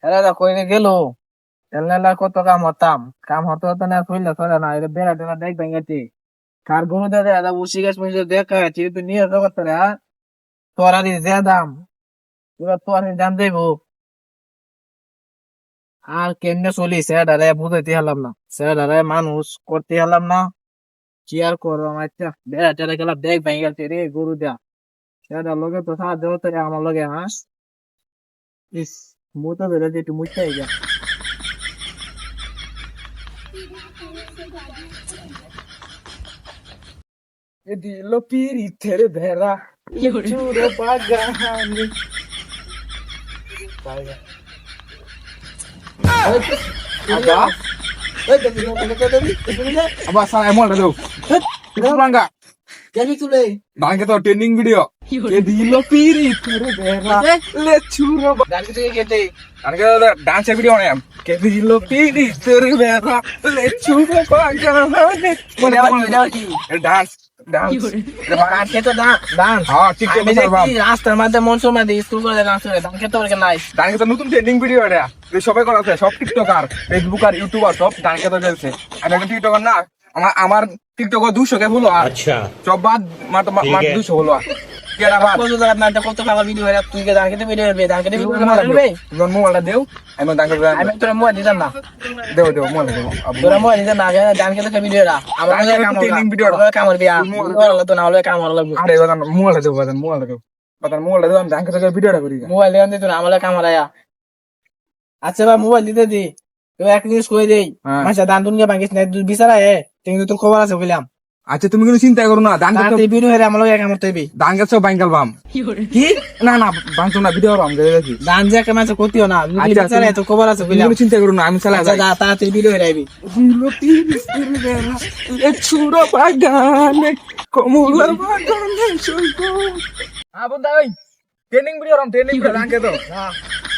এরা কইলে গেল এলা কত কাম হতো হতো না কইলে করে না এটা বেড়া টেরা দেখ ভেঙেছে কার গরু দে দে উশি গাছ মুশি দেখা আছে তুই নিয়ে যাবো তোরা তোরা দি যে দাম তোরা তোর দাম দেবো আর কেমনে চলি সেটারে বুঝাইতে হলাম না সেটারে মানুষ করতে হলাম না কি আর করবো আমার বেড়া টেরা গেলা দেখ ভেঙে গেছে রে গরু দেয়া সেটা লগে তো সাহায্য হতো রে আমার লগে হাস ইস মুতো বেড়ে যে একটু মুইটাই যা এ দিল পিরিতের ভেড়া চুরে বাগানে আবার সারা এমনটা দেও বাঙ্গা কেবি তুলে বাঙ্গা তো ট্রেন্ডিং ভিডিও কে দিল পিরিতের ভেড়া লে চুরো গাড়ি থেকে কেটে আনকে ডান্সের ভিডিও অনেক কে দিল পিরিতের ভেড়া লে চুরো বাগানে মনে হয় কি ডান্স ডান্স কাটকে তো ডান্স হ্যাঁ ঠিক আমি আছে দেখি রাস্তার মধ্যে মনসুর মধ্যে স্কুল করে ডান্স করে ডান্স খেতে পারে নাই ডান্স তো নতুন ট্রেন্ডিং ভিডিও এটা সবাই করাছে সব টিকটকার ফেসবুক আর ইউটিউবার সব ডান্স তো চলছে আমি একজন টিকটকার না আমার টিকটক 200 কে হলো আর अच्छा সব বাদ মাত্র 200 হলো আর কেডা বাদ কত জায়গা না কত খাবার ভিডিও হয় তুই কে ডান্স খেতে ভিডিও হবে ডান্স খেতে ভিডিও মারবে জন মোবাইলটা দেও আমি ডান্স করব আমি তোরা মোবাইল দিতাম না দেও দেও মোবাইল দেও তোরা মোবাইল দিতাম না ডান্স খেতে ভিডিও রা আমার কাম ট্রেন্ডিং ভিডিও কামর বিয়া হলো তো না হলো কাম হলো লাগবে আরে বাদান মোবাইলটা দেও বাদান মোবাইলটা দেও আমি ডান্স করে ভিডিওটা করি মোবাইল দেন দিত না আমার কাম আয়া আচ্ছা বা মোবাইল দিতে দি তো এক জিনিস কই দেই মাসা দান দুনিয়া ভাঙিস না বিচারা হে তুমি তোর খবর আছে কইলাম আচ্ছা তুমি কোনো চিন্তা করো না ডান্স তাতে ভিডিও হে আমার লগে কামর তৈবি ডান্স সব বাঙ্গাল বাম কি না না বাংতো না ভিডিও রাম গে দেখি দান যে কাম আছে কইতিও না যদি আচ্ছা, বিচারা তোর খবর আছে তুমি কইলাম কোনো চিন্তা করো না আমি চালা আচ্ছা যাই যা তাতে ভিডিও হে আইবি দিল পিরিতের ভেড়া লে চুরো বাগানে কমলা বাগানে শুইবো বন্ধা ওই training video Ram training video dance তো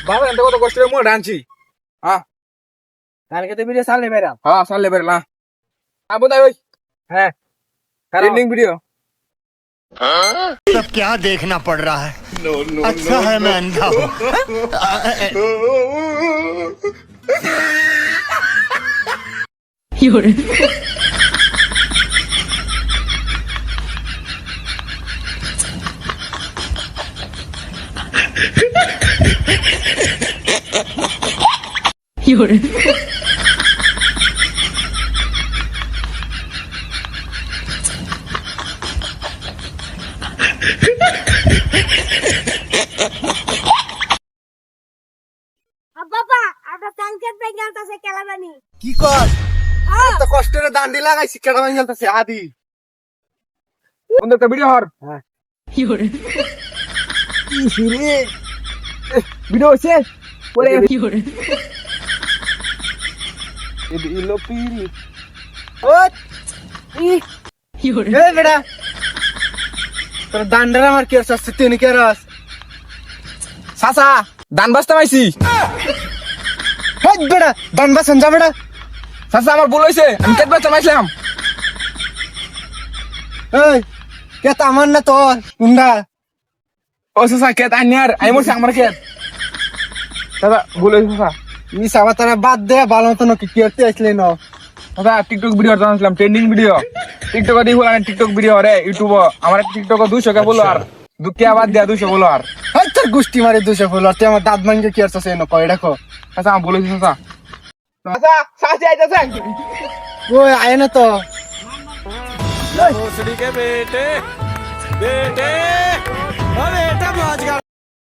বাবা এত কত কষ্ট মো ডান্সি হ্যাঁ দান খেতে ভিডিও চালে বেরা হ্যাঁ চালে বেরলা বন্ধা ওই হ্যাঁ ট্রেনিং ভিডিও सब क्या देखना पड़ रहा है अच्छा है मैं अंधा हूँ বাবা আমরা ট্যাঙ্কের পেয়ে গেলতাছে কেলাবানি কি কর এত কষ্টের দান্ডি লাগাইছি কেডা ভাঙ গেলতাছে আদি বন্ধু একটা ভিডিও হর হ্যাঁ রে ভিডিও হচ্ছে পরে দিলো পিরি ও এ বেটা তোর দান্ডার আমার কি আছে তুই নি কেরাস সাসা দান বাস্তা মাইছি হেই বেটা দান বাসন যা বেটা সাসা আমার ভুল হইছে আমি কেট বাস্তা মাইছিলাম এই কে তা আমার না তোর কুন্ডা ও সাসা কেট আনিয়ার আই মোর আমার কেট দাদা ভুল হইছে সাসা মিস আবার তারা বাদ দে ভালো মতো নাকি কি করতে আসলে না দাদা টিকটক ভিডিও বানাইছিলাম ট্রেন্ডিং ভিডিও টিকটক দি হল টিকটক ভিডিও রে ইউটিউব আমার টিকটক 200 কে বলো আর দুঃখে আবার দেয়া 200 বলো আর এই তোর গুষ্টি মারে 200 ফুল আর তুই আমার দাঁত ভাঙে কি করছিস এনো কই দেখো সাসা আমার ভুল হইছে সাসা সাসা সাসা আইতাছে ওই আয় না তো भोसड़ी के बेटे बेटे